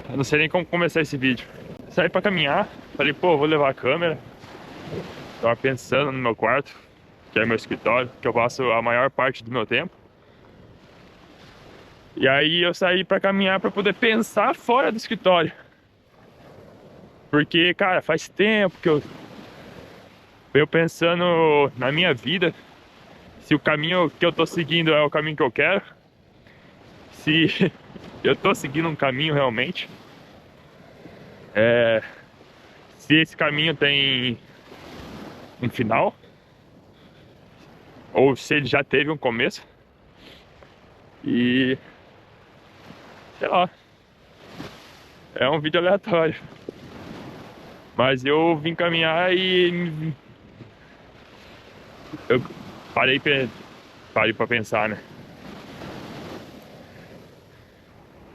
Eu não sei nem como começar esse vídeo. Saí pra caminhar, falei, pô, vou levar a câmera. Tava pensando no meu quarto, que é meu escritório, que eu passo a maior parte do meu tempo. E aí eu saí pra caminhar pra poder pensar fora do escritório. Porque, cara, faz tempo que eu venho pensando na minha vida, se o caminho que eu tô seguindo é o caminho que eu quero, se eu tô seguindo um caminho realmente, é, se esse caminho tem um final, ou se ele já teve um começo. E, sei lá, é um vídeo aleatório. Mas eu vim caminhar e eu parei, parei pra pensar, né?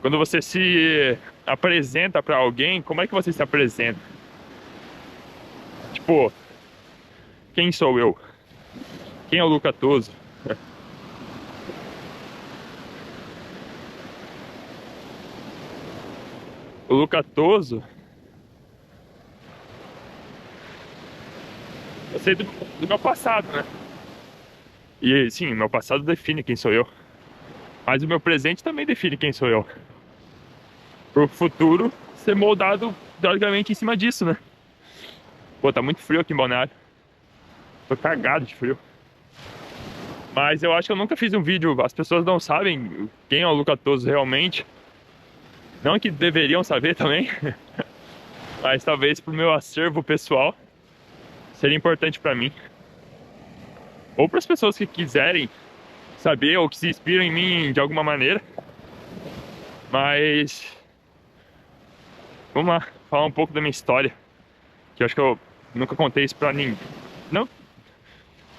Quando você se apresenta pra alguém, como é que você se apresenta? Tipo, quem sou eu? Quem é o Luca Toso? O Luca Toso, eu sei do meu passado, né? E sim, meu passado define quem sou eu. Mas o meu presente também define quem sou eu. Pro futuro ser moldado, teoricamente, em cima disso, né? Pô, tá muito frio aqui em Balneário. Tô cagado de frio. Mas eu acho que eu nunca fiz um vídeo. As pessoas não sabem quem é o Luca Toso realmente. Não que deveriam saber também. Mas talvez pro meu acervo pessoal seria importante pra mim. Ou para as pessoas que quiserem saber ou que se inspiram em mim de alguma maneira. Mas vamos lá, falar um pouco da minha história. Que eu acho que eu nunca contei isso pra ninguém. Não,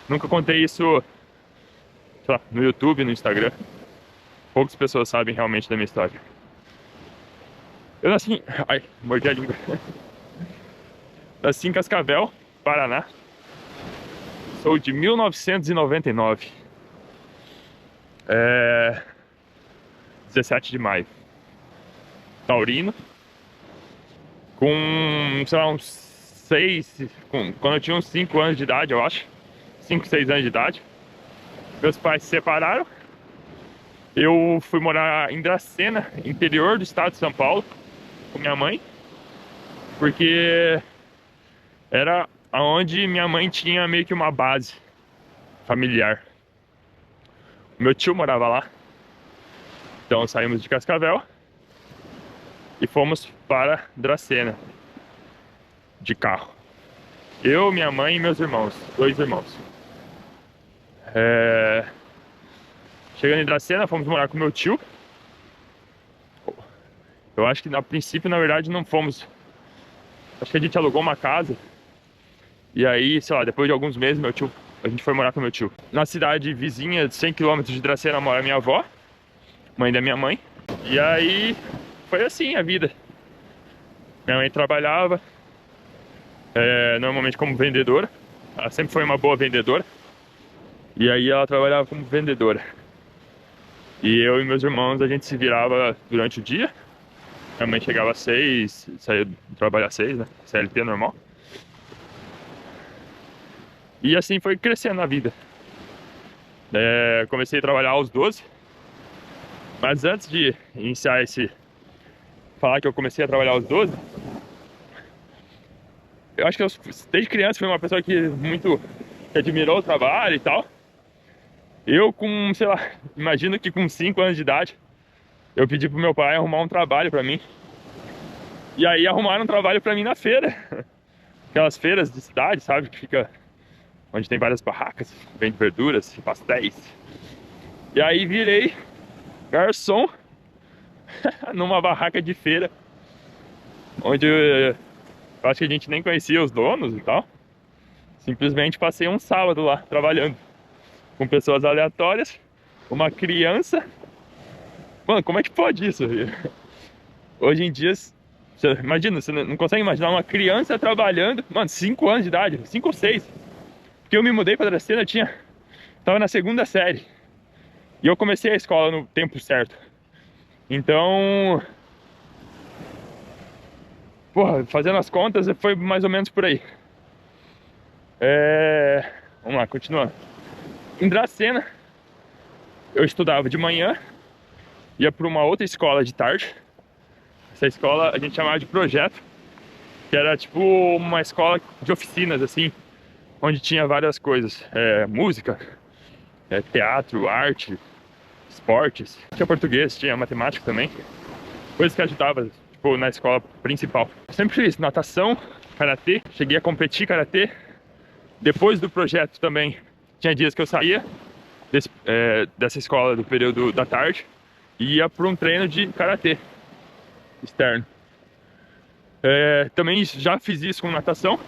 nunca contei isso, sei lá, no YouTube, no Instagram. Poucas pessoas sabem realmente da minha história. Eu nasci em... Ai, mordi a língua. Nasci em Cascavel, Paraná. Sou de 1999. 17 de maio. Taurino. Com, sei lá, uns 6... Quando eu tinha uns 5 anos de idade, eu acho. 5, 6 anos de idade. Meus pais se separaram. Eu fui morar em Dracena, interior do estado de São Paulo, com minha mãe. Porque era onde minha mãe tinha meio que uma base familiar. Meu tio morava lá. Então saímos de Cascavel e fomos para Dracena de carro. Eu, minha mãe e meus irmãos, 2 irmãos. Chegando em Dracena, fomos morar com meu tio. Eu acho que a princípio, na verdade, não fomos. Acho que a gente alugou uma casa. E aí, sei lá, depois de alguns meses, a gente foi morar com meu tio. Na cidade vizinha, de 100 quilômetros de Dracena, mora minha avó, mãe da minha mãe. E aí, foi assim a vida. Minha mãe trabalhava, normalmente como vendedora. Ela sempre foi uma boa vendedora. E aí ela trabalhava como vendedora. E eu e meus irmãos, a gente se virava durante o dia. Minha mãe chegava às 6, saía do trabalho às 6, né? CLT normal. E assim foi crescendo a vida. Comecei a trabalhar aos 12. Mas antes de iniciar falar que eu comecei a trabalhar aos 12, eu acho que desde criança fui uma pessoa que admirou o trabalho e tal. Eu com, sei lá, imagino que com 5 anos de idade, eu pedi pro meu pai arrumar um trabalho pra mim. E aí arrumaram um trabalho pra mim na feira. Aquelas feiras de cidade, sabe? Que fica onde tem várias barracas, vende verduras, pastéis. E aí virei garçom numa barraca de feira, onde eu acho que a gente nem conhecia os donos e tal. Simplesmente passei um sábado lá trabalhando com pessoas aleatórias, uma criança. Mano, como é que pode isso? Hoje em dia, imagina, você não consegue imaginar uma criança trabalhando, mano, 5 anos de idade, 5 ou 6. Porque eu me mudei pra Dracena, tava na segunda série. E eu comecei a escola no tempo certo. Então, porra, fazendo as contas, foi mais ou menos por aí. Vamos lá, continuando. Em Dracena, eu estudava de manhã, ia para uma outra escola de tarde. Essa escola a gente chamava de projeto, que era tipo uma escola de oficinas, assim, onde tinha várias coisas, música, teatro, arte, esportes, tinha português, tinha matemática também, coisas que ajudavam, tipo, na escola principal. Eu sempre fiz natação, karatê, cheguei a competir karatê. Depois do projeto também, tinha dias que eu saía dessa escola do período da tarde e ia para um treino de karatê externo. Também já fiz isso com natação,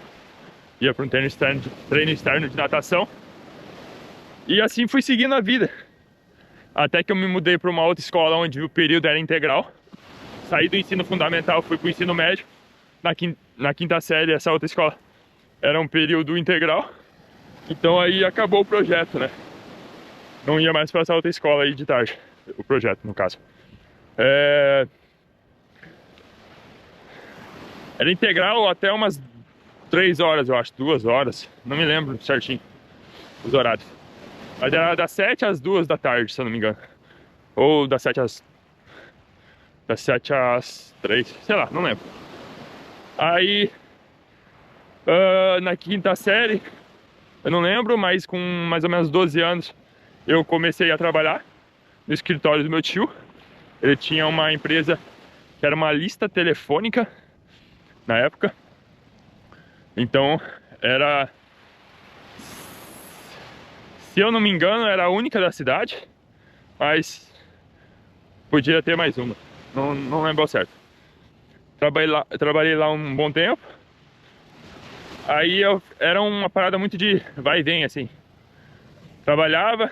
ia para um treino externo de natação, e assim fui seguindo a vida, até que eu me mudei para uma outra escola onde o período era integral. Saí do ensino fundamental, fui para o ensino médio. Na quinta série, essa outra escola era um período integral, então aí acabou o projeto, né? Não ia mais para essa outra escola aí de tarde, o projeto no caso. Era integral até umas 3 horas, eu acho, 2 horas, não me lembro certinho os horários. Mas era das 7 às 2 da tarde, se eu não me engano. Ou das 7 às 3, sei lá, não lembro. Aí, na quinta série, eu não lembro, mas com mais ou menos 12 anos, eu comecei a trabalhar no escritório do meu tio. Ele tinha uma empresa que era uma lista telefônica na época. Então, se eu não me engano, era a única da cidade, mas podia ter mais uma. Não lembro ao certo. Trabalhei lá um bom tempo. Aí era uma parada muito de vai e vem, assim. Trabalhava,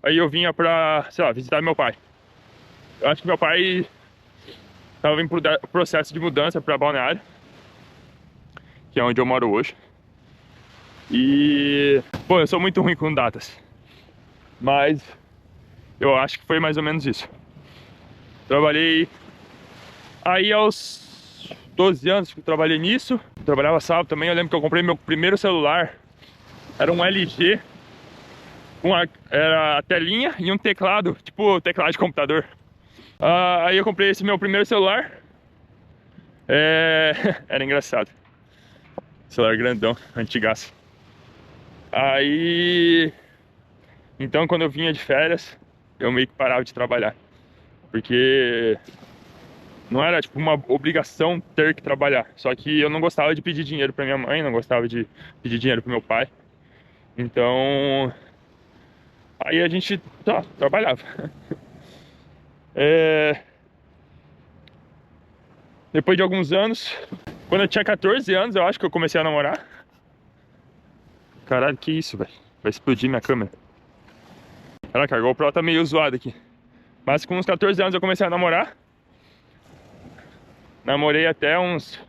aí eu vinha pra, sei lá, visitar meu pai. Eu acho que meu pai tava em processo de mudança pra Balneário, que é onde eu moro hoje. E, pô, eu sou muito ruim com datas, mas eu acho que foi mais ou menos isso. Trabalhei aí aos 12 anos que eu trabalhei nisso. Trabalhava sábado também. Eu lembro que eu comprei meu primeiro celular. Era um LG era a telinha e um teclado, tipo teclado de computador. Aí eu comprei esse meu primeiro celular. Era engraçado. Celular grandão, antigaço. Aí, então quando eu vinha de férias, eu meio que parava de trabalhar, porque não era tipo uma obrigação ter que trabalhar. Só que eu não gostava de pedir dinheiro pra minha mãe, não gostava de pedir dinheiro pro meu pai. Então, aí a gente trabalhava. Depois de alguns anos, quando eu tinha 14 anos, eu acho que eu comecei a namorar. Caralho, que isso, velho? Vai explodir minha câmera. Caraca, a GoPro tá meio zoada aqui. Mas com uns 14 anos eu comecei a namorar. Namorei até uns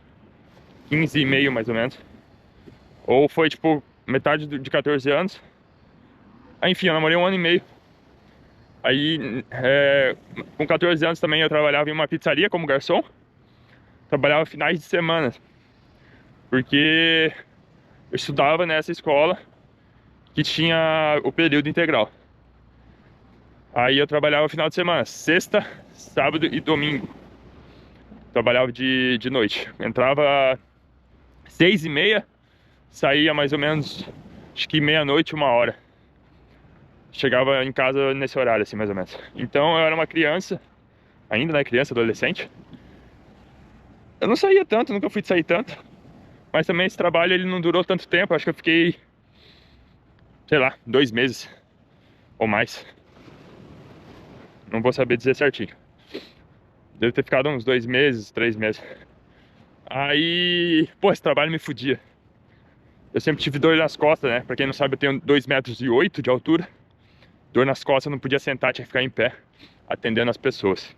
15 e meio, mais ou menos. Ou foi, tipo, metade de 14 anos. Enfim, eu namorei 1 ano e meio. Aí, com 14 anos também eu trabalhava em uma pizzaria como garçom. Trabalhava finais de semana, porque eu estudava nessa escola que tinha o período integral. Aí eu trabalhava final de semana, sexta, sábado e domingo. Trabalhava de noite. Entrava 6h30, saía mais ou menos, acho que meia-noite, 1h. Chegava em casa nesse horário, assim, mais ou menos. Então eu era uma criança, ainda, né, criança, adolescente. Eu não saía tanto, nunca fui de sair tanto. Mas também esse trabalho, ele não durou tanto tempo. Acho que eu fiquei, sei lá, 2 meses ou mais. Não vou saber dizer certinho. Deve ter ficado uns 2 meses, 3 meses. Aí, pô, esse trabalho me fudia. Eu sempre tive dor nas costas, né? Pra quem não sabe, eu tenho 2,8 metros de altura. Dor nas costas, eu não podia sentar, tinha que ficar em pé, atendendo as pessoas.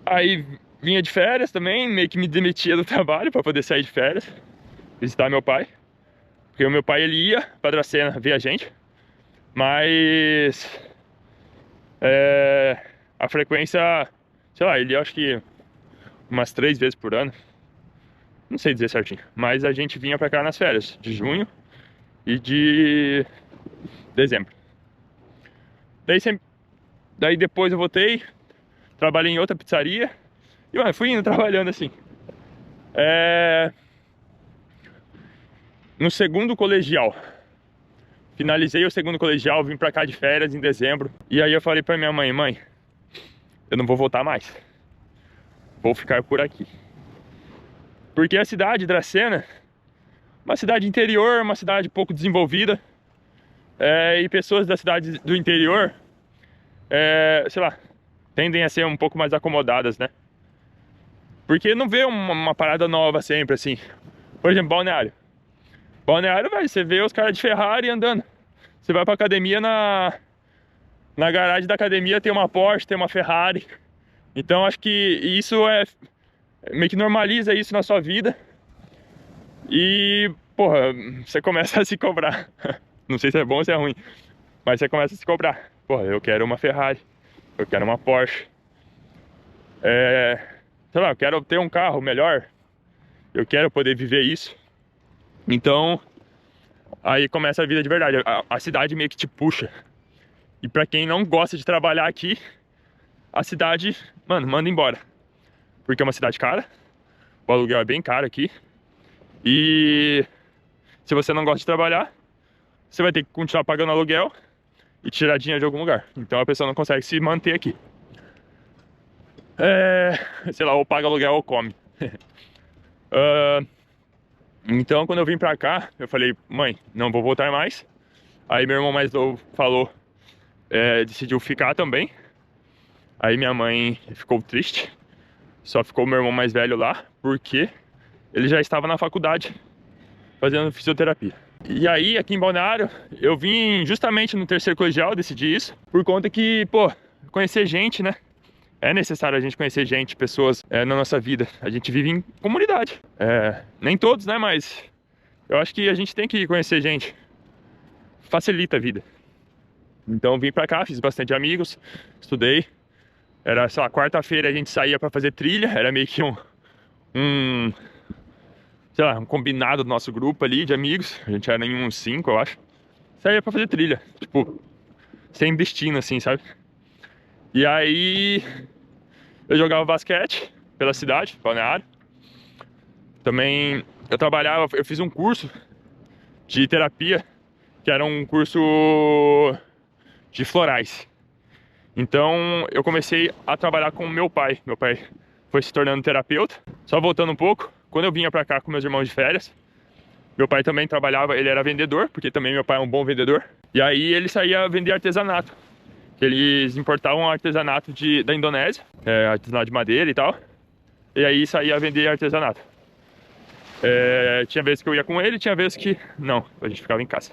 Aí vinha de férias também, meio que me demitia do trabalho pra poder sair de férias, visitar meu pai. Porque o meu pai, ele ia pra Dracena ver a gente, mas a frequência, sei lá, ele acho que umas 3 vezes por ano. Não sei dizer certinho. Mas a gente vinha pra cá nas férias de junho e de dezembro. Daí depois eu voltei, trabalhei em outra pizzaria e mano, fui indo trabalhando assim. No segundo colegial, finalizei o segundo colegial, vim pra cá de férias em dezembro. E aí eu falei pra minha mãe: mãe, eu não vou voltar mais, vou ficar por aqui. Porque a cidade de Dracena, uma cidade interior, uma cidade pouco desenvolvida, e pessoas da cidade do interior, sei lá, tendem a ser um pouco mais acomodadas, né? Porque não vê uma parada nova sempre, assim. Por exemplo, Balneário. Balneário, velho, você vê os caras de Ferrari andando. Você vai pra academia, na garagem da academia tem uma Porsche, tem uma Ferrari. Então acho que isso meio que normaliza isso na sua vida. E, porra, você começa a se cobrar. Não sei se é bom ou se é ruim, mas você começa a se cobrar. Porra, eu quero uma Ferrari, eu quero uma Porsche. Sei lá, eu quero ter um carro melhor, eu quero poder viver isso. Então, aí começa a vida de verdade. A cidade meio que te puxa. E pra quem não gosta de trabalhar aqui, a cidade, mano, manda embora. Porque é uma cidade cara, o aluguel é bem caro aqui. E se você não gosta de trabalhar, você vai ter que continuar pagando aluguel e tirar dinheiro de algum lugar. Então a pessoa não consegue se manter aqui. Sei lá, ou paga aluguel ou come. Então quando eu vim pra cá, eu falei: mãe, não vou voltar mais. Aí meu irmão mais novo falou, decidiu ficar também. Aí minha mãe ficou triste. Só ficou meu irmão mais velho lá, porque ele já estava na faculdade fazendo fisioterapia. E aí, aqui em Balneário, eu vim justamente no terceiro colegial, decidi isso, por conta que, pô, conhecer gente, né? É necessário a gente conhecer gente, pessoas na nossa vida. A gente vive em comunidade. Nem todos, né? Mas eu acho que a gente tem que conhecer gente. Facilita a vida. Então vim pra cá, fiz bastante amigos, estudei. Era, sei lá, quarta-feira a gente saía pra fazer trilha. Era meio que sei lá, um combinado do nosso grupo ali de amigos. A gente era em uns 5, eu acho. Saía pra fazer trilha, tipo, sem destino assim, sabe? E aí eu jogava basquete pela cidade, Balneário. Também eu trabalhava, eu fiz um curso de terapia, que era um curso de florais. Então eu comecei a trabalhar com o meu pai. Meu pai foi se tornando terapeuta. Só voltando um pouco, quando eu vinha pra cá com meus irmãos de férias, meu pai também trabalhava, ele era vendedor, porque também meu pai é um bom vendedor. E aí ele saía a vender artesanato. Eles importavam artesanato da Indonésia, artesanato de madeira e tal. E aí saía a vender artesanato. Tinha vezes que eu ia com ele, tinha vezes que não, a gente ficava em casa.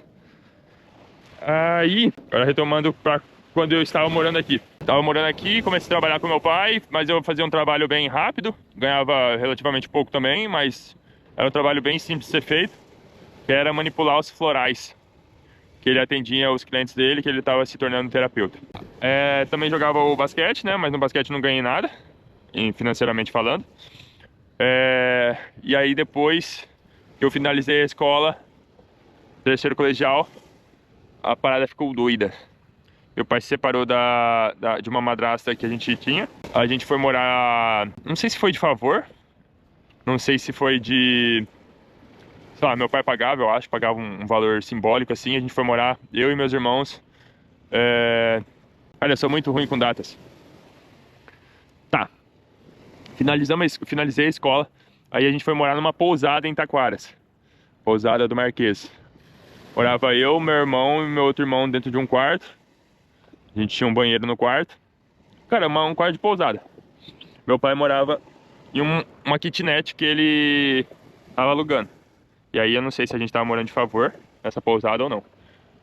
Aí, agora retomando pra quando eu estava morando aqui. Estava morando aqui, comecei a trabalhar com meu pai, mas eu fazia um trabalho bem rápido, ganhava relativamente pouco também, mas era um trabalho bem simples de ser feito, que era manipular os florais, que ele atendia os clientes dele, que ele estava se tornando terapeuta. Também jogava o basquete, né, mas no basquete não ganhei nada, financeiramente falando. E aí depois que eu finalizei a escola, terceiro colegial, a parada ficou doida. Meu pai se separou de uma madrasta que a gente tinha. A gente foi morar... Não sei se foi de favor. Não sei se foi de... Sei lá, meu pai pagava, eu acho. Pagava um valor simbólico, assim. A gente foi morar, eu e meus irmãos. Olha, eu sou muito ruim com datas. Tá. Finalizei a escola. Aí a gente foi morar numa pousada em Taquaras. Pousada do Marquês. Morava eu, meu irmão e meu outro irmão dentro de um quarto. A gente tinha um banheiro no quarto. Cara, um quarto de pousada. Meu pai morava em uma kitnet que ele tava alugando. E aí eu não sei se a gente tava morando de favor nessa pousada ou não.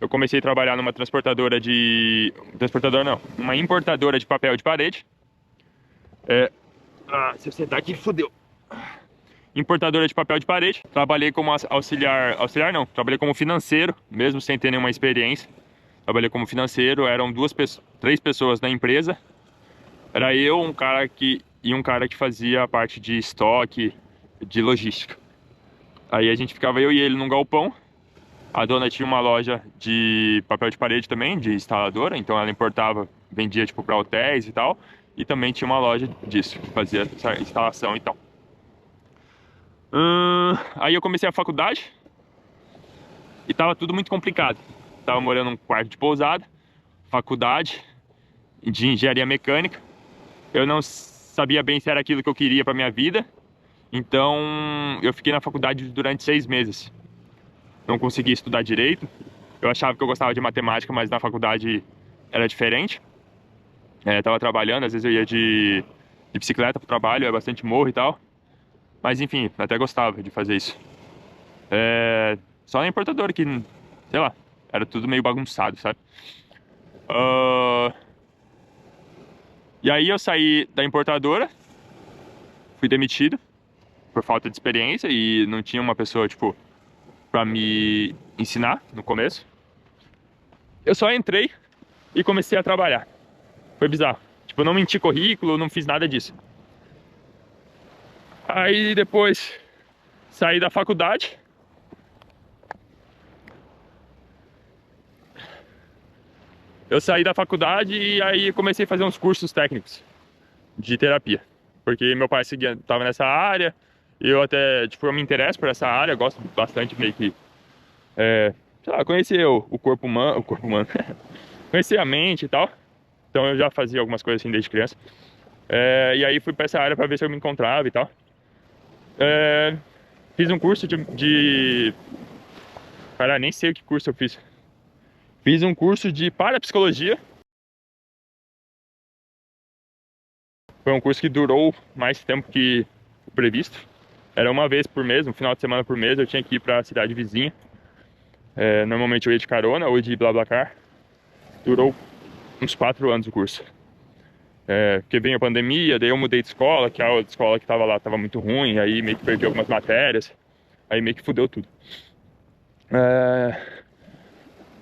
Eu comecei a trabalhar numa transportadora de... Transportadora não, uma importadora de papel de parede. Se eu sentar aqui, fodeu. Importadora de papel de parede. Trabalhei como auxiliar... Auxiliar não, trabalhei como financeiro, mesmo sem ter nenhuma experiência. Trabalhei como financeiro, eram 3 pessoas na empresa. Era eu, um cara que e um cara que fazia a parte de estoque, de logística. Aí a gente ficava eu e ele num galpão. A dona tinha uma loja de papel de parede também, de instaladora, então ela importava, vendia tipo para hotéis e tal. E também tinha uma loja disso, que fazia essa instalação e tal. Aí eu comecei a faculdade e tava tudo muito complicado. Tava morando num quarto de pousada, faculdade de engenharia mecânica. Eu não sabia bem se era aquilo que eu queria para minha vida, então eu fiquei na faculdade durante 6 meses. Não consegui estudar direito. Eu achava que eu gostava de matemática, mas na faculdade era diferente. Tava trabalhando, às vezes eu ia de bicicleta pro trabalho, é bastante morro e tal. Mas enfim, até gostava de fazer isso. Só na importadora que, sei lá, era tudo meio bagunçado, sabe? E aí eu saí da importadora, fui demitido por falta de experiência e não tinha uma pessoa, tipo, pra me ensinar no começo. Eu só entrei e comecei a trabalhar. Foi bizarro. Tipo, eu não menti currículo, não fiz nada disso. Aí depois saí da faculdade. Eu saí da faculdade e aí comecei a fazer uns cursos técnicos de terapia. Porque meu pai tava nessa área. E eu até, tipo, eu me interesso por essa área. Gosto bastante meio que, sei lá, conhecer o corpo humano. Conhecer a mente e tal. Então eu já fazia algumas coisas assim desde criança. E aí fui pra essa área pra ver se eu me encontrava e tal. Fiz um curso Cara, nem sei o que curso eu fiz. Fiz um curso de parapsicologia. Foi um curso que durou mais tempo que o previsto. Era uma vez por mês, um final de semana por mês, eu tinha que ir pra cidade vizinha. Normalmente eu ia de carona ou de BlaBlaCar. Durou uns 4 anos o curso. Porque veio a pandemia, daí eu mudei de escola, que a outra escola que tava lá tava muito ruim, aí meio que perdi algumas matérias, aí meio que fudeu tudo.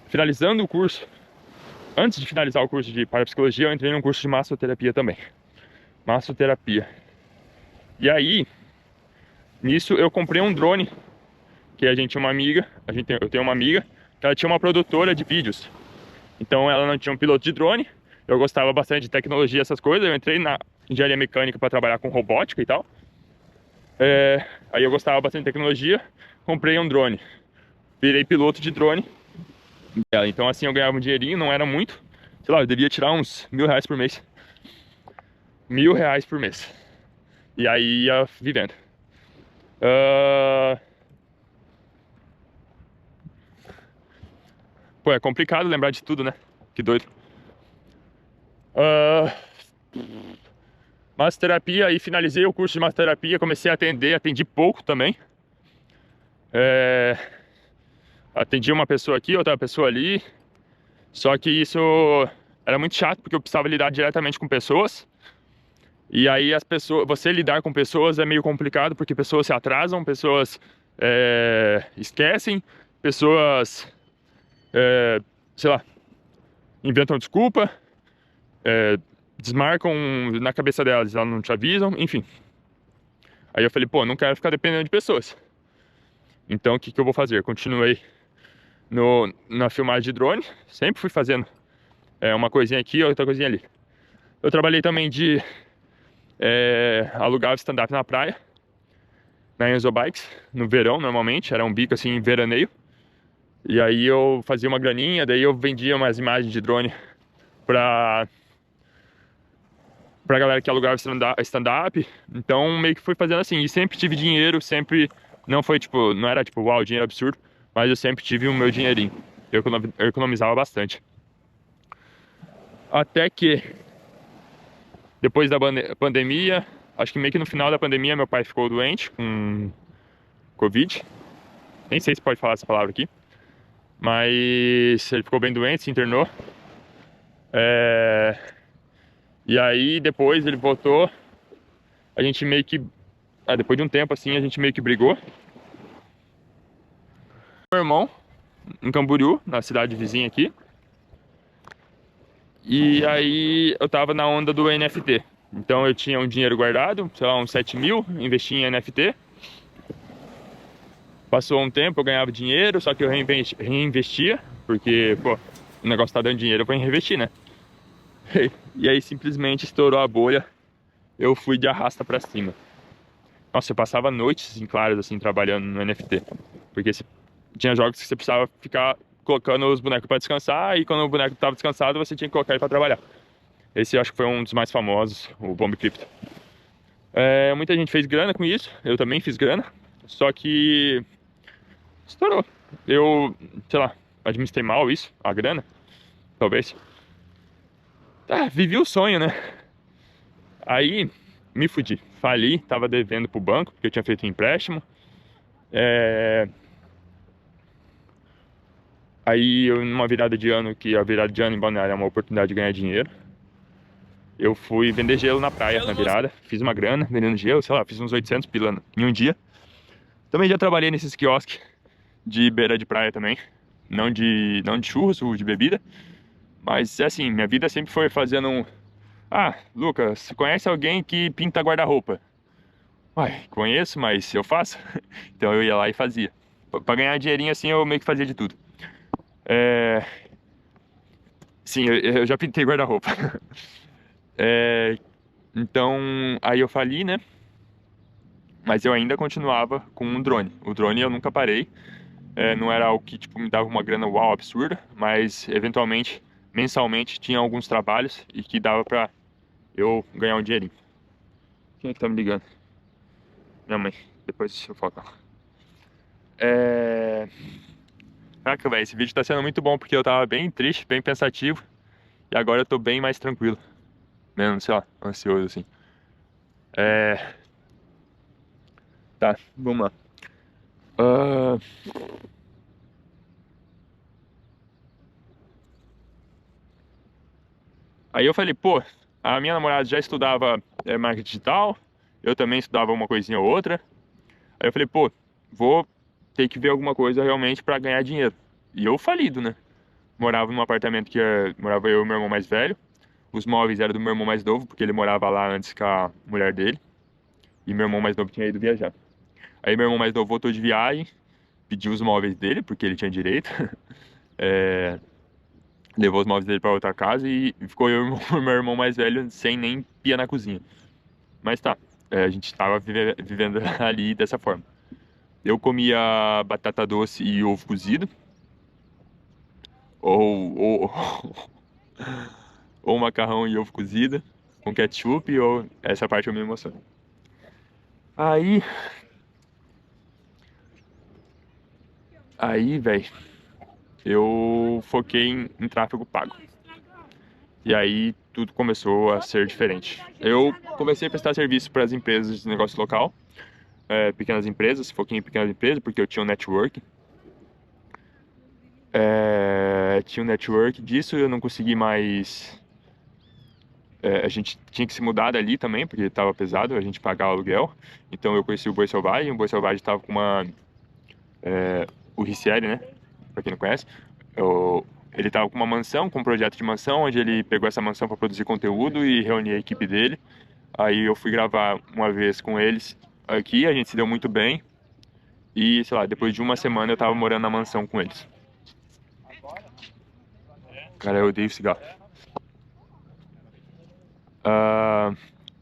Finalizando o curso, antes de finalizar o curso de parapsicologia, eu entrei num curso de massoterapia também. Massoterapia. E aí, nisso eu comprei um drone, que a gente tinha uma amiga, eu tenho uma amiga, que ela tinha uma produtora de vídeos. Então ela não tinha um piloto de drone, eu gostava bastante de tecnologia, essas coisas, eu entrei na engenharia mecânica para trabalhar com robótica e tal. Aí eu gostava bastante de tecnologia, comprei um drone, virei piloto de drone. Então assim eu ganhava um dinheirinho, não era muito, sei lá, eu devia tirar uns R$ 1.000 por mês. R$ 1.000 por mês. E aí ia vivendo. Pô, é complicado lembrar de tudo, né? Que doido. Massoterapia, aí finalizei o curso de massoterapia, comecei a atender, atendi pouco também. Atendi uma pessoa aqui, outra pessoa ali. Só que isso era muito chato, porque eu precisava lidar diretamente com pessoas. E aí você lidar com pessoas é meio complicado, porque pessoas se atrasam, pessoas esquecem, pessoas, sei lá, inventam desculpa, desmarcam na cabeça delas, elas não te avisam, enfim. Aí eu falei, pô, não quero ficar dependendo de pessoas. Então o que eu vou fazer? Continuei na filmagem de drone, sempre fui fazendo uma coisinha aqui, outra coisinha ali. Eu trabalhei também de alugar stand-up na praia, na Enzo Bikes, no verão normalmente, era um bico assim, veraneio. E aí eu fazia uma graninha, daí eu vendia umas imagens de drone pra galera que alugava stand-up. Então meio que fui fazendo assim, e sempre tive dinheiro, sempre, não foi tipo, não era tipo, uau, dinheiro absurdo, mas eu sempre tive o meu dinheirinho, eu economizava bastante. Até que, depois da pandemia, acho que meio que no final da pandemia, meu pai ficou doente com Covid. Nem sei se pode falar essa palavra aqui. Mas ele ficou bem doente, se internou. E aí depois ele voltou. A gente meio que... depois de um tempo assim, a gente meio que brigou. Meu irmão, em Camboriú, na cidade vizinha aqui. E aí eu tava na onda do NFT. Então eu tinha um dinheiro guardado, sei lá, uns 7 mil, investi em NFT. Passou um tempo, eu ganhava dinheiro, só que eu reinvestia, porque, pô, o negócio tá dando dinheiro, eu vou reinvestir, né? E aí simplesmente estourou a bolha, eu fui de arrasta pra cima. Nossa, eu passava noites em claras, assim, trabalhando no NFT. Porque tinha jogos que você precisava ficar colocando os bonecos pra descansar, e quando o boneco tava descansado, você tinha que colocar ele pra trabalhar. Esse eu acho que foi um dos mais famosos, o Bomb Crypto. Muita gente fez grana com isso, eu também fiz grana, só que estourou. Eu, sei lá, administrei mal isso, a grana, talvez. Vivi o sonho, né? Aí me fudi, fali, tava devendo pro banco, porque eu tinha feito um empréstimo. É... Aí eu, numa virada de ano, que a virada de ano em Balneário é uma oportunidade de ganhar dinheiro, eu fui vender gelo na praia na virada, fiz uma grana vendendo gelo, sei lá, fiz uns 800 pila em um dia. Também já trabalhei nesses quiosques de beira de praia também, não de churros ou de bebida, mas assim, minha vida sempre foi fazendo um... Ah, Lucas, conhece alguém que pinta guarda-roupa? Uai, conheço, mas eu faço. Então eu ia lá e fazia. Pra ganhar dinheirinho assim, eu meio que fazia de tudo. É... Sim, eu já pintei guarda-roupa. Então, aí eu fali, né? Mas eu ainda continuava com um drone. O drone eu nunca parei. Não era algo que tipo, me dava uma grana uau absurda, mas eventualmente, mensalmente, tinha alguns trabalhos e que dava pra eu ganhar um dinheirinho. Quem é que tá me ligando? Minha mãe. Depois eu falo com ela. É... Caraca, velho, esse vídeo tá sendo muito bom porque eu tava bem triste, bem pensativo. E agora eu tô bem mais tranquilo. Menos, sei lá, ansioso assim. É... Tá, vamos lá. Ah, Aí eu falei, pô, a minha namorada já estudava marketing digital, eu também estudava uma coisinha ou outra. Aí eu falei, pô, vou ter que ver alguma coisa realmente pra ganhar dinheiro. E eu falido, né? Morava num apartamento que morava eu e meu irmão mais velho. Os móveis eram do meu irmão mais novo, porque ele morava lá antes com a mulher dele. E meu irmão mais novo tinha ido viajar. Aí meu irmão mais novo voltou de viagem, pediu os móveis dele, porque ele tinha direito. É, levou os móveis dele pra outra casa e ficou eu e o meu irmão mais velho sem nem pia na cozinha. Mas tá, a gente tava vivendo ali dessa forma. Eu comia batata doce e ovo cozido, ou, ou macarrão e ovo cozido, com ketchup, ou essa parte eu me emociono. Aí, velho, eu foquei em tráfego pago. E aí tudo começou a ser diferente. Eu comecei a prestar serviço para as empresas de negócio local, pequenas empresas, foquei em pequenas empresas, porque eu tinha um network. Tinha um network disso, eu não consegui mais. A gente tinha que se mudar dali também, porque estava pesado a gente pagar o aluguel. Então eu conheci o Boi Selvagem estava com o Ricieri, né? Pra quem não conhece. Ele estava com uma mansão, com um projeto de mansão, onde ele pegou essa mansão para produzir conteúdo e reunir a equipe dele. Aí eu fui gravar uma vez com eles aqui, a gente se deu muito bem. E, sei lá, depois de uma semana eu tava morando na mansão com eles. Cara, eu odeio cigarro. Ah,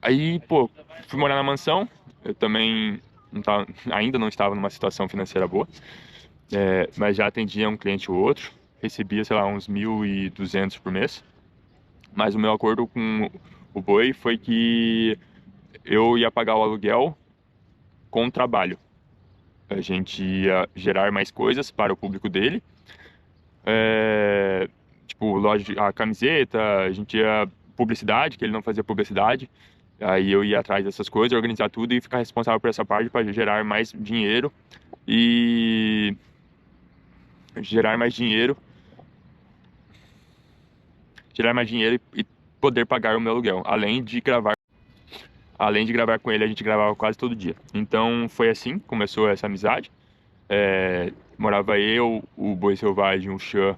Aí, pô, fui morar na mansão. Eu também ainda não estava numa situação financeira boa, mas já atendia um cliente ou outro. Recebia, sei lá, uns 1.200 por mês. Mas o meu acordo com o Boi foi que eu ia pagar o aluguel com o trabalho. A gente ia gerar mais coisas para o público dele. Tipo, a camiseta, a gente ia publicidade, que ele não fazia publicidade. Aí eu ia atrás dessas coisas, organizar tudo e ficar responsável por essa parte para gerar mais dinheiro e gerar mais dinheiro, e poder pagar o meu aluguel, além de gravar com ele, a gente gravava quase todo dia. Então foi assim que começou essa amizade. Morava eu, o Boi Selvagem, o Xan,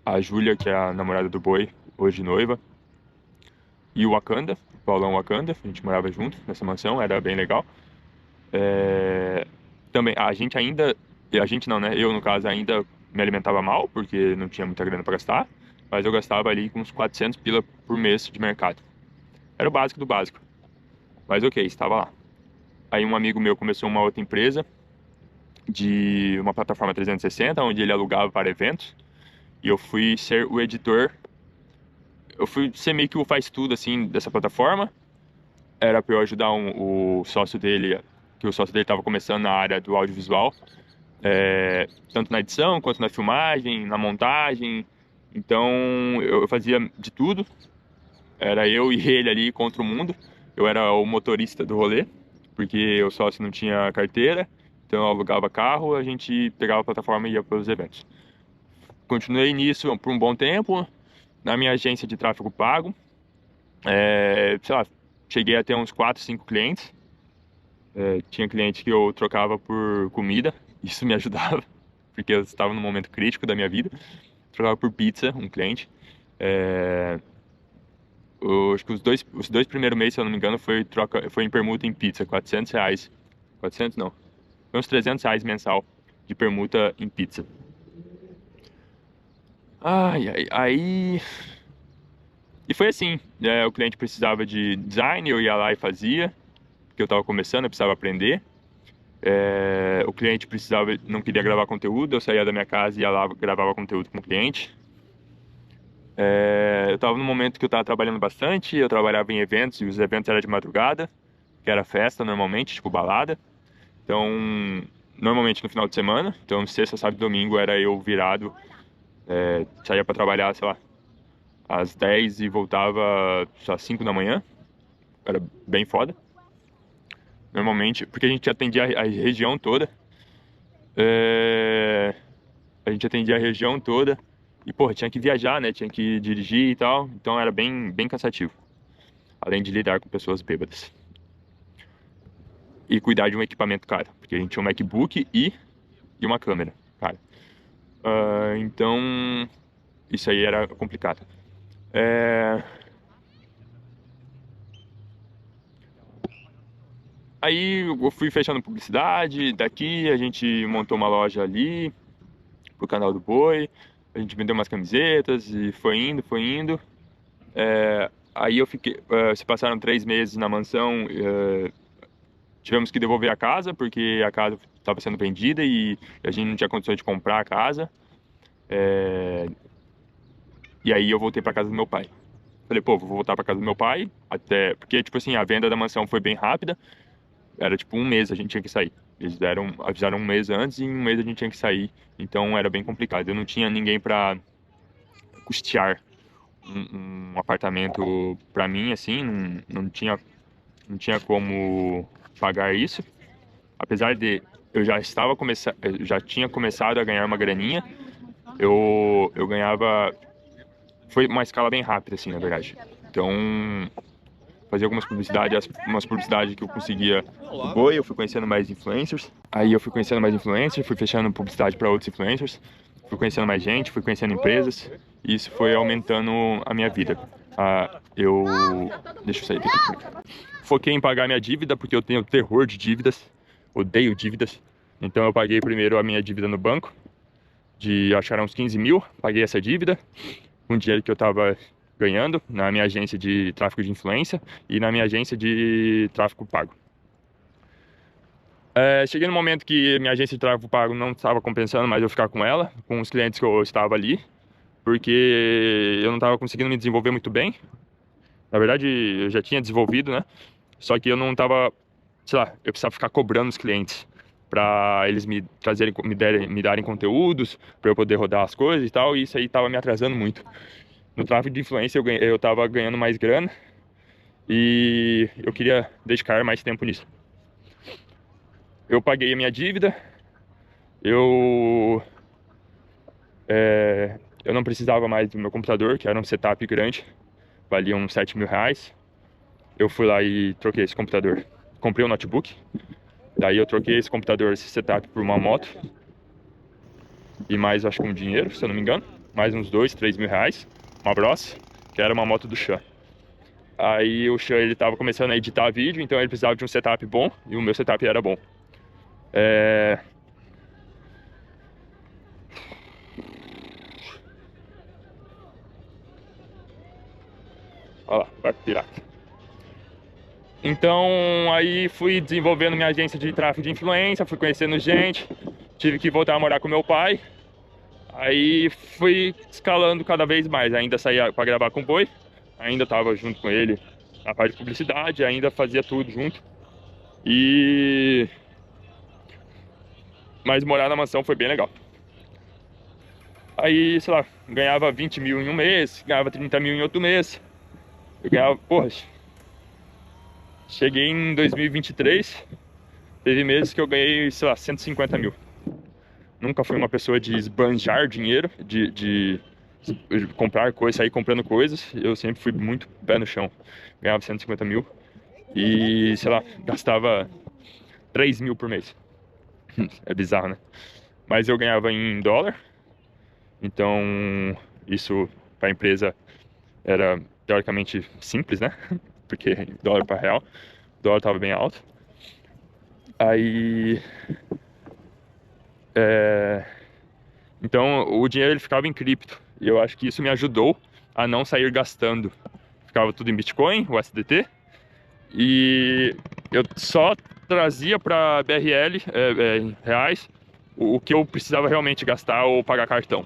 a Júlia, que é a namorada do Boi, hoje noiva, e o Wakanda, o Paulão Wakanda, a gente morava junto nessa mansão, era bem legal. Também, a gente não, né? Eu, no caso, ainda me alimentava mal, porque não tinha muita grana para gastar, mas eu gastava ali com uns 400 pila por mês de mercado. Era o básico do básico, mas ok, estava lá. Aí um amigo meu começou uma outra empresa de uma plataforma 360, onde ele alugava para eventos, e eu fui ser o editor. Eu fui ser meio que o faz-tudo, assim, dessa plataforma. Era para eu ajudar o sócio dele, que o sócio dele estava começando na área do audiovisual, tanto na edição, quanto na filmagem, na montagem. Então, eu fazia de tudo. Era eu e ele ali contra o mundo. Eu era o motorista do rolê, porque o sócio não tinha carteira. Então, eu alugava carro, a gente pegava a plataforma e ia para os eventos. Continuei nisso por um bom tempo, na minha agência de tráfego pago. Sei lá, cheguei a ter uns 4, 5 clientes. Tinha cliente que eu trocava por comida, isso me ajudava, porque eu estava num momento crítico da minha vida. Trocava por pizza, um cliente. Acho que os dois primeiros meses, se eu não me engano, foi em permuta em pizza, R$ 400. 400 não, foi uns R$ 300 mensal de permuta em pizza. Ai, ai, aí... E foi assim, o cliente precisava de design, eu ia lá e fazia, porque eu estava começando, eu precisava aprender. O cliente não queria gravar conteúdo, eu saía da minha casa e ia lá, gravava conteúdo com o cliente. Eu estava num momento que eu estava trabalhando bastante, eu trabalhava em eventos, e os eventos eram de madrugada, que era festa normalmente, tipo balada. Então, normalmente no final de semana, então sexta, sábado e domingo era eu virado, saía para trabalhar, sei lá, às 10 e voltava às 5 da manhã, era bem foda. Normalmente, porque a gente atendia a região toda. A gente atendia a região toda e, porra, tinha que viajar, né? Tinha que dirigir e tal. Então era bem, bem cansativo. Além de lidar com pessoas bêbadas. E cuidar de um equipamento caro. Porque a gente tinha um MacBook e uma câmera, cara. Então, isso aí era complicado. Aí eu fui fechando publicidade. Daqui a gente montou uma loja ali pro canal do Boi. A gente vendeu umas camisetas e foi indo, foi indo. Aí eu fiquei, se passaram 3 meses na mansão, tivemos que devolver a casa porque a casa estava sendo vendida e a gente não tinha condições de comprar a casa. E aí eu voltei para casa do meu pai. Falei, pô, vou voltar para casa do meu pai, até porque tipo assim, a venda da mansão foi bem rápida. Era tipo um mês a gente tinha que sair. Eles avisaram um mês antes e em um mês a gente tinha que sair. Então era bem complicado. Eu não tinha ninguém para custear um apartamento para mim, assim, não tinha como pagar isso. Apesar de eu já tinha começado a ganhar uma graninha, eu ganhava, foi uma escala bem rápida, assim, na verdade. Então, fazia umas publicidades que eu conseguia no Boi, eu fui conhecendo mais influencers. Aí eu fui conhecendo mais influencers, fui fechando publicidade para outros influencers, fui conhecendo mais gente, fui conhecendo empresas, e isso foi aumentando a minha vida. Deixa eu sair daqui. Foquei em pagar minha dívida, porque eu tenho terror de dívidas, odeio dívidas. Então eu paguei primeiro a minha dívida no banco, acho que eram uns 15 mil, paguei essa dívida, com dinheiro que eu estava ganhando na minha agência de tráfego de influência e na minha agência de tráfego pago. Cheguei no momento que minha agência de tráfego pago não estava compensando mais eu ficar com ela, com os clientes que eu estava ali, porque eu não estava conseguindo me desenvolver muito bem. Na verdade, eu já tinha desenvolvido, né? Só que eu não estava, sei lá, eu precisava ficar cobrando os clientes para eles me trazerem, me darem conteúdos, para eu poder rodar as coisas e tal, e isso aí estava me atrasando muito. No tráfego de influência eu estava ganhando mais grana e eu queria dedicar mais tempo nisso. Eu paguei a minha dívida, eu não precisava mais do meu computador, que era um setup grande, valia uns R$ 7.000. Eu fui lá e troquei esse computador. Comprei um notebook, daí eu troquei esse computador, esse setup por uma moto. E mais, acho que um dinheiro, se eu não me engano. Mais uns R$ 2.000, R$ 3.000. Uma Bros, que era uma moto do Chan. Aí o Sean, ele tava começando a editar vídeo, então ele precisava de um setup bom, e o meu setup era bom. É... Olha lá, barco pirata. Então, aí fui desenvolvendo minha agência de tráfego de influência, fui conhecendo gente, tive que voltar a morar com meu pai. Aí fui escalando cada vez mais, ainda saía para gravar com o Boi, ainda tava junto com ele na parte de publicidade, ainda fazia tudo junto. E... Mas morar na mansão foi bem legal. Aí, sei lá, ganhava 20 mil em um mês, ganhava 30 mil em outro mês. Eu ganhava, porra, cheguei em 2023, teve meses que eu ganhei, sei lá, 150 mil. Nunca fui uma pessoa de esbanjar dinheiro, de comprar coisas, sair comprando coisas. Eu sempre fui muito pé no chão. Ganhava 150 mil e, sei lá, gastava 3 mil por mês. É bizarro, né? Mas eu ganhava em dólar, então isso para a empresa era teoricamente simples, né? Porque dólar para real, o dólar estava bem alto. Aí, então o dinheiro ele ficava em cripto. E eu acho que isso me ajudou a não sair gastando. Ficava tudo em Bitcoin, o USDT. E eu só trazia para BRL, em reais, o que eu precisava realmente gastar ou pagar cartão.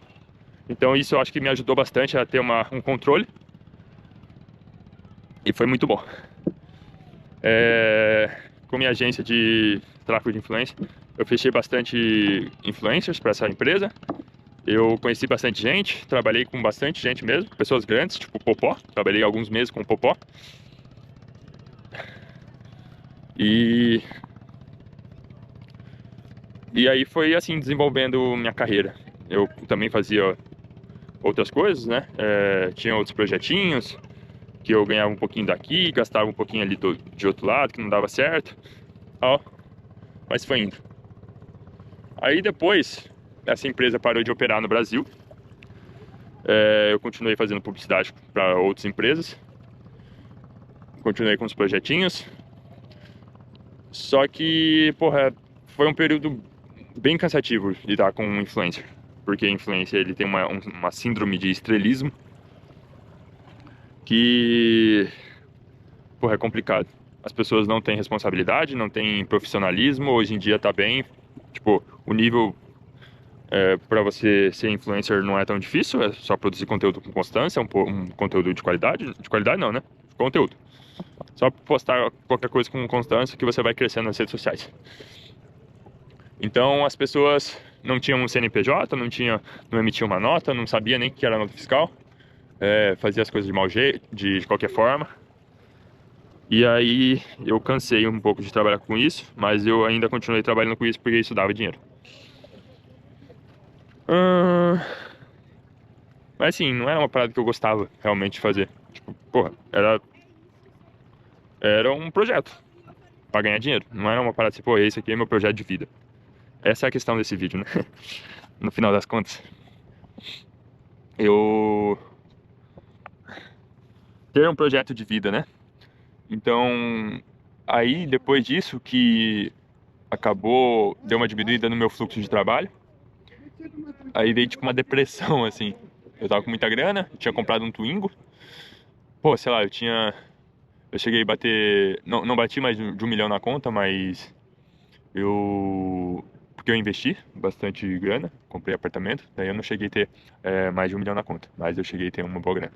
Então isso eu acho que me ajudou bastante a ter um controle. E foi muito bom. Com minha agência de tráfego de influência, eu fechei bastante influencers para essa empresa. Eu conheci bastante gente, trabalhei com bastante gente mesmo, pessoas grandes, tipo o Popó. Trabalhei alguns meses com o Popó. E aí foi assim, desenvolvendo minha carreira. Eu também fazia outras coisas, né? Tinha outros projetinhos, que eu ganhava um pouquinho daqui, gastava um pouquinho ali de outro lado, que não dava certo. Ó, mas foi indo. Aí depois, essa empresa parou de operar no Brasil. Eu continuei fazendo publicidade para outras empresas. Continuei com os projetinhos. Só que, porra, foi um período bem cansativo lidar com um influencer. Porque influencer, ele tem uma síndrome de estrelismo que, porra, é complicado. As pessoas não têm responsabilidade, não têm profissionalismo. Hoje em dia tá bem, tipo, o nível para você ser influencer não é tão difícil, é só produzir conteúdo com constância, um conteúdo de qualidade não, né? Conteúdo. Só postar qualquer coisa com constância que você vai crescendo nas redes sociais. Então as pessoas não tinham um CNPJ, não emitiam uma nota, não sabia nem o que era nota fiscal, fazia as coisas de mau jeito, de qualquer forma. E aí eu cansei um pouco de trabalhar com isso, mas eu ainda continuei trabalhando com isso porque isso dava dinheiro. Mas assim, não era uma parada que eu gostava realmente de fazer. Tipo, porra, era um projeto pra ganhar dinheiro. Não era uma parada assim, pô, esse aqui é meu projeto de vida. Essa é a questão desse vídeo, né? No final das contas. Eu... Ter um projeto de vida, né? Então, aí depois disso que deu uma diminuída no meu fluxo de trabalho. Aí veio tipo uma depressão, assim. Eu tava com muita grana, tinha comprado um Twingo. Pô, sei lá, eu cheguei a bater... Não bati mais de 1 milhão na conta, mas... Porque eu investi bastante grana, comprei apartamento. Daí eu não cheguei a ter mais de 1 milhão na conta, mas eu cheguei a ter uma boa grana.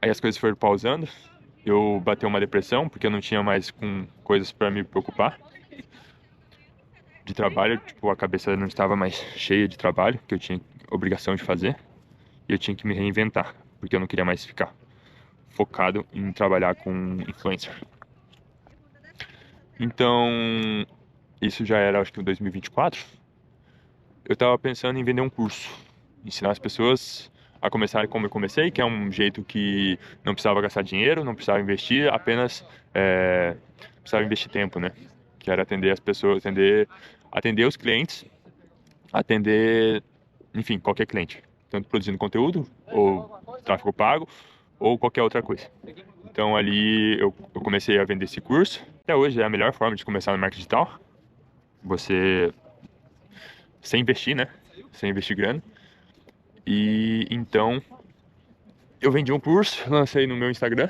Aí as coisas foram pausando. Eu bateu uma depressão, porque eu não tinha mais coisas para me preocupar. De trabalho, tipo, a cabeça não estava mais cheia de trabalho, que eu tinha obrigação de fazer. E eu tinha que me reinventar, porque eu não queria mais ficar focado em trabalhar com influencer. Então, isso já era, acho que em 2024. Eu tava pensando em vender um curso, ensinar as pessoas a começarem como eu comecei, que é um jeito que não precisava gastar dinheiro, não precisava investir, apenas precisava investir tempo, né? Que era atender as pessoas, atender os clientes, atender, enfim, qualquer cliente. tanto produzindo conteúdo, ou tráfego pago, ou qualquer outra coisa. Então ali eu comecei a vender esse curso. Até hoje é a melhor forma de começar no marketing digital. Você, sem investir, né? Sem investir grana. E então eu vendi um curso, lancei no meu Instagram,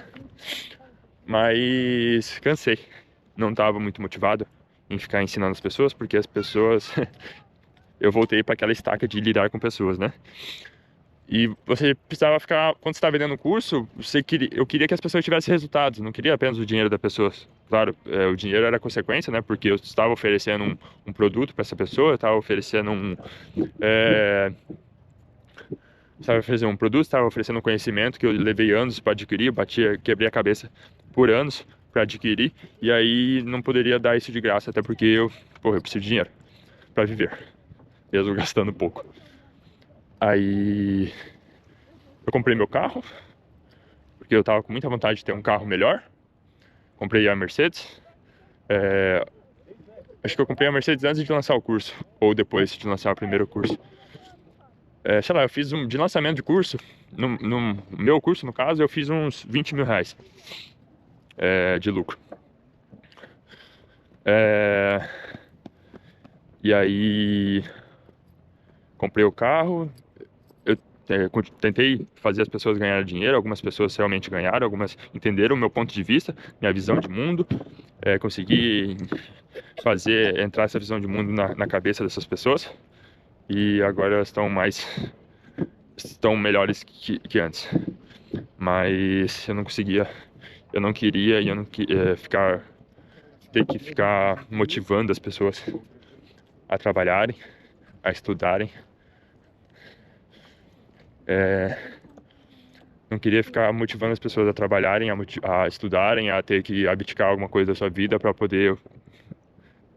mas cansei. Não estava muito motivado em ficar ensinando as pessoas, porque as pessoas... eu voltei para aquela estaca de lidar com pessoas, né? E você precisava ficar, quando você está vendendo um curso, eu queria que as pessoas tivessem resultados, não queria apenas o dinheiro da pessoa. Claro, o dinheiro era consequência, né? Porque eu estava oferecendo um produto para essa pessoa, eu estava oferecendo estava oferecendo um produto, estava oferecendo um conhecimento que eu levei anos para adquirir, quebrei a cabeça por anos para adquirir, e aí não poderia dar isso de graça, até porque eu preciso de dinheiro para viver, mesmo gastando pouco. Aí eu comprei meu carro, porque eu tava com muita vontade de ter um carro melhor. Comprei a Mercedes. Acho que eu comprei a Mercedes antes de lançar o curso, ou depois de lançar o primeiro curso. Sei lá, eu fiz de lançamento de curso, no meu curso, no caso, eu fiz uns 20 mil reais de lucro. E aí, comprei o carro. Eu tentei fazer as pessoas ganharem dinheiro, algumas pessoas realmente ganharam, algumas entenderam o meu ponto de vista, minha visão de mundo, consegui entrar essa visão de mundo na cabeça dessas pessoas, e agora elas estão melhores que antes. Mas eu não conseguia, eu não queria, e eu não ter que ficar motivando as pessoas a trabalharem, a estudarem. Não queria ficar motivando as pessoas a trabalharem, a estudarem, a ter que abdicar alguma coisa da sua vida para poder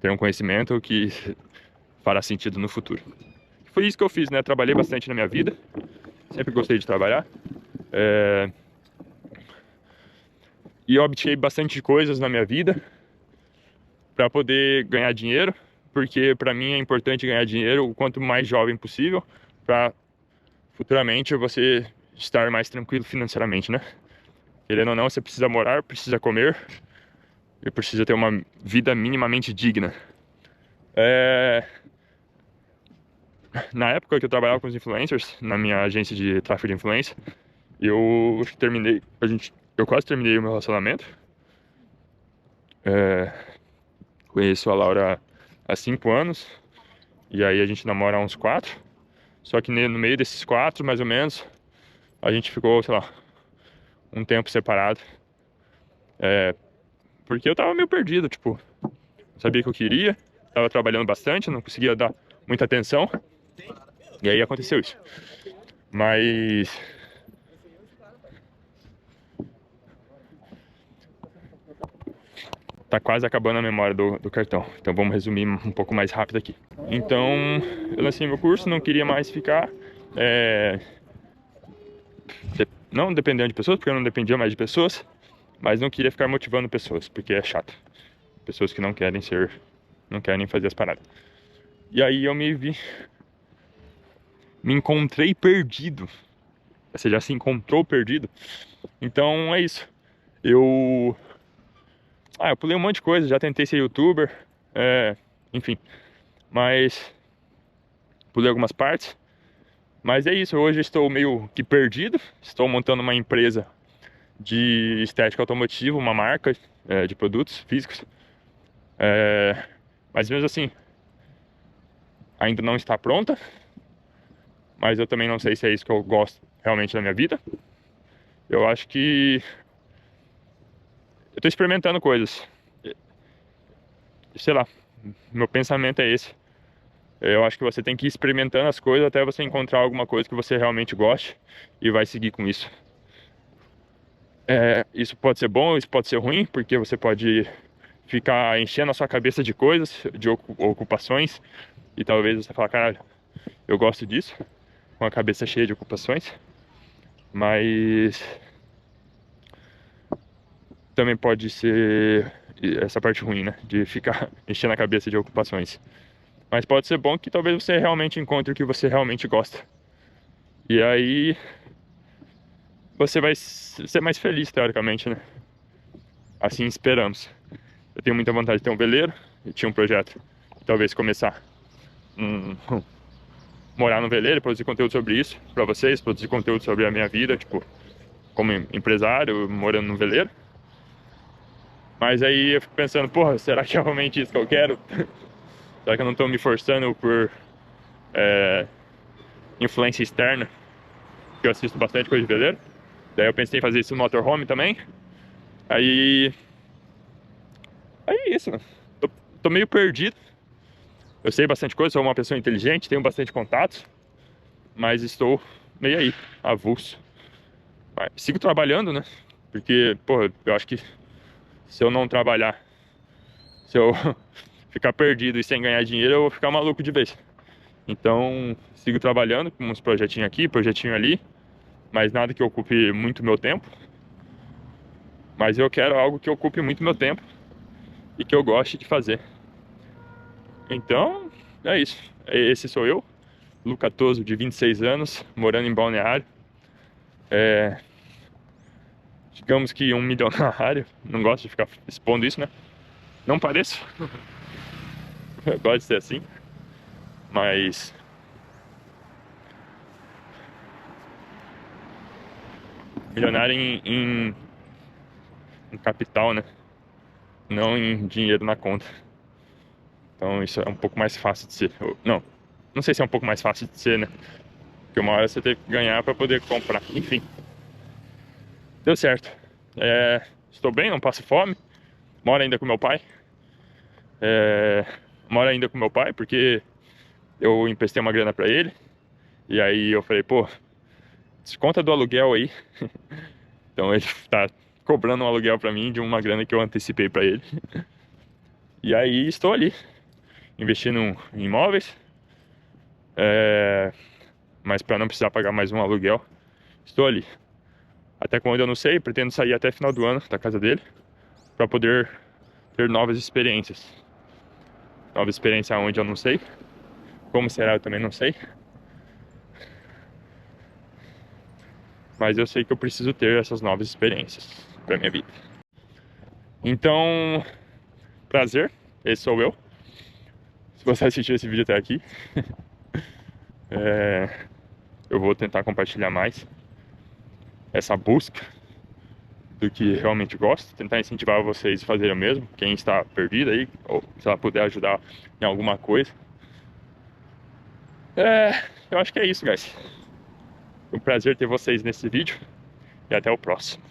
ter um conhecimento que fará sentido no futuro. Foi isso que eu fiz, né? Trabalhei bastante na minha vida, sempre gostei de trabalhar. E eu abdiquei bastante coisas na minha vida para poder ganhar dinheiro, porque para mim é importante ganhar dinheiro o quanto mais jovem possível, para futuramente você estar mais tranquilo financeiramente, né? Querendo ou não, você precisa morar, precisa comer e precisa ter uma vida minimamente digna. Na época que eu trabalhava com os influencers, na minha agência de tráfego de influência, eu quase terminei o meu relacionamento. Conheço a Laura há 5 anos, e aí a gente namora há uns 4. Só que no meio desses 4, mais ou menos, a gente ficou, sei lá, um tempo separado. Porque eu tava meio perdido, tipo, não sabia o que eu queria, tava trabalhando bastante, não conseguia dar muita atenção. E aí aconteceu isso. Mas tá quase acabando a memória do cartão. Então vamos resumir um pouco mais rápido aqui. Então eu lancei meu curso, não queria mais ficar não dependendo de pessoas, porque eu não dependia mais de pessoas, mas não queria ficar motivando pessoas, porque é chato. Pessoas que não querem fazer as paradas. E aí eu me encontrei perdido. Você já se encontrou perdido? Então é isso. Eu pulei um monte de coisa, já tentei ser youtuber, enfim, mas pulei algumas partes. Mas é isso, hoje eu estou meio que perdido. Estou montando uma empresa de estética automotiva, uma marca de produtos físicos. Mas mesmo assim, ainda não está pronta. Mas eu também não sei se é isso que eu gosto realmente da minha vida. Eu acho que eu tô experimentando coisas. Sei lá, meu pensamento é esse. Eu acho que você tem que ir experimentando as coisas até você encontrar alguma coisa que você realmente goste e vai seguir com isso. Isso pode ser bom, isso pode ser ruim, porque você pode ficar enchendo a sua cabeça de coisas, de ocupações, e talvez você fale, caralho, eu gosto disso, com a cabeça cheia de ocupações, mas também pode ser essa parte ruim, né, de ficar enchendo a cabeça de ocupações. Mas pode ser bom que talvez você realmente encontre o que você realmente gosta. E aí você vai ser mais feliz, teoricamente, né? Assim esperamos. Eu tenho muita vontade de ter um veleiro. Eu tinha um projeto de talvez começar um, morar no veleiro, produzir conteúdo sobre isso pra vocês, produzir conteúdo sobre a minha vida, tipo, como empresário, morando no veleiro. Mas aí eu fico pensando, porra, será que é realmente isso que eu quero? Será que eu não tô me forçando por influência externa? Porque eu assisto bastante coisa de veleiro. Daí eu pensei em fazer isso no motorhome também. Aí. Aí é isso, mano. Tô meio perdido. Eu sei bastante coisa, sou uma pessoa inteligente, tenho bastante contatos, mas estou meio aí, avulso. Mas sigo trabalhando, né? Porque, porra, eu acho que se eu não trabalhar, se eu ficar perdido e sem ganhar dinheiro, eu vou ficar maluco de vez. Então, sigo trabalhando com uns projetinhos aqui, projetinho ali, mas nada que ocupe muito meu tempo. Mas eu quero algo que ocupe muito meu tempo e que eu goste de fazer. Então, é isso. Esse sou eu, Luca Toso, de 26 anos, morando em Balneário. Digamos que um milionário. Não gosto de ficar expondo isso, né? Não pareço. Eu gosto de ser assim. Mas milionário em capital, né? Não em dinheiro na conta. Então isso é um pouco mais fácil de ser. Não sei se é um pouco mais fácil de ser, né? Porque uma hora você tem que ganhar pra poder comprar. Enfim, deu certo. Estou bem, não passo fome. Moro ainda com meu pai. Moro ainda com meu pai porque eu emprestei uma grana pra ele. E aí eu falei, pô, desconta do aluguel aí. Então ele tá cobrando um aluguel pra mim de uma grana que eu antecipei pra ele. E aí estou ali, investindo em imóveis. Mas pra não precisar pagar mais um aluguel, estou ali. Até quando eu não sei, pretendo sair até final do ano da casa dele pra poder ter novas experiências. Nova experiência onde eu não sei. Como será eu também não sei. Mas eu sei que eu preciso ter essas novas experiências pra minha vida. Então, prazer, esse sou eu. Se você assistiu esse vídeo até aqui, eu vou tentar compartilhar mais essa busca do que realmente gosto, tentar incentivar vocês a fazerem o mesmo, quem está perdido aí, ou se ela puder ajudar em alguma coisa. Eu acho que é isso, guys. Foi um prazer ter vocês nesse vídeo e até o próximo.